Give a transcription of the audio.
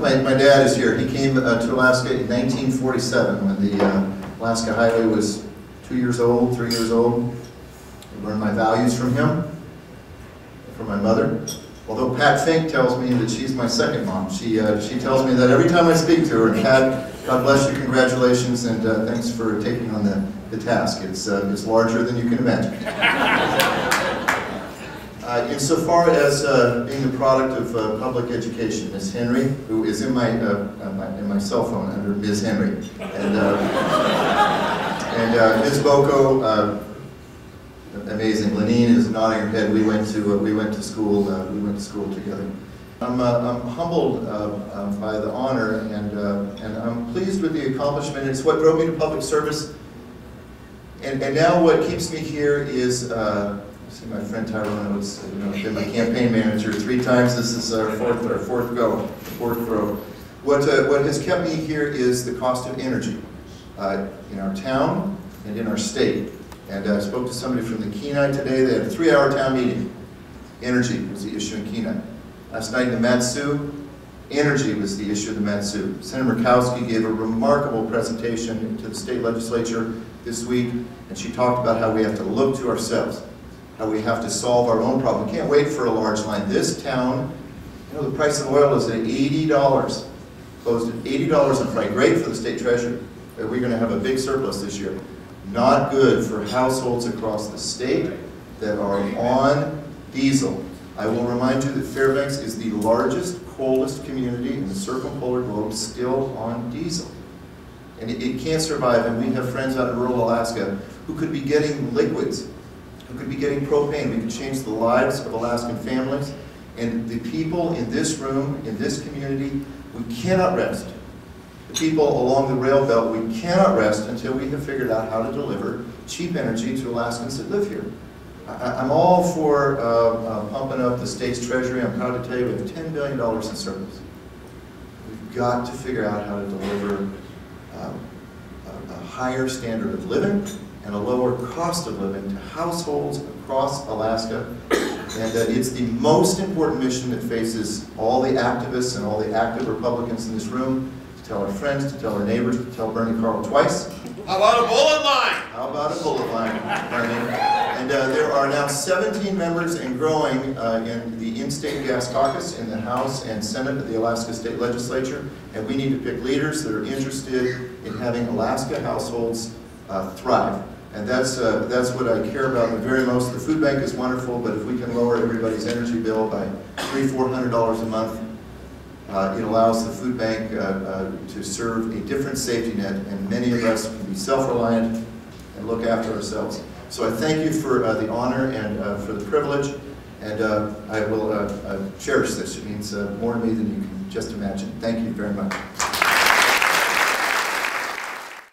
My dad is here. He came to Alaska in 1947 when the Alaska Highway was 2 years old, 3 years old. I learned my values from him, from my mother. Although Pat Fink tells me that she's my second mom. She tells me that every time I speak to her, and Pat, God bless you, congratulations, and thanks for taking on the task. It's larger than you can imagine. Insofar as being the product of public education, Ms. Henry, who is in my cell phone under Ms. Henry, and Ms. Boko, amazing. Lenine is nodding her head. We went to school together. I'm humbled by the honor, and I'm pleased with the accomplishment. It's what drove me to public service, and now what keeps me here is. See my friend Tyrone was, been my campaign manager 3 times. This is our fourth go. What has kept me here is the cost of energy in our town and in our state. And I spoke to somebody from the Kenai today. They had a 3-hour town meeting. Energy was the issue in Kenai. Last night in the Mat-Su, energy was the issue of the Mat-Su. Senator Murkowski gave a remarkable presentation to the state legislature this week, and she talked about how we have to look to ourselves, how we have to solve our own problem. We can't wait for a large line. This town, the price of oil is at $80, closed at $80 on Friday. Great for the state treasury. We're going to have a big surplus this year. Not good for households across the state that are on diesel. I will remind you that Fairbanks is the largest, coldest community in the circumpolar globe still on diesel. And it can't survive, and we have friends out in rural Alaska who could be getting liquids, who could be getting propane. We could change the lives of Alaskan families. And the people in this room, in this community, we cannot rest. The people along the rail belt, we cannot rest until we have figured out how to deliver cheap energy to Alaskans that live here. I'm all for pumping up the state's treasury. I'm proud to tell you we have $10 billion in surplus. We've got to figure out how to deliver a higher standard of living and a lower cost of living to households across Alaska. And it's the most important mission that faces all the activists and all the active Republicans in this room, to tell our friends, to tell our neighbors, to tell Bernie Carl twice. How about a bullet line? How about a bullet line, Bernie? And there are now 17 members and growing in the in-state gas caucus in the House and Senate of the Alaska State Legislature. And we need to pick leaders that are interested in having Alaska households thrive. And that's what I care about the very most. The food bank is wonderful, but if we can lower everybody's energy bill by $300–400 a month, it allows the food bank to serve a different safety net, and many of us can be self-reliant and look after ourselves. So I thank you for the honor and for the privilege, and I will cherish this. It means more to me than you can just imagine. Thank you very much.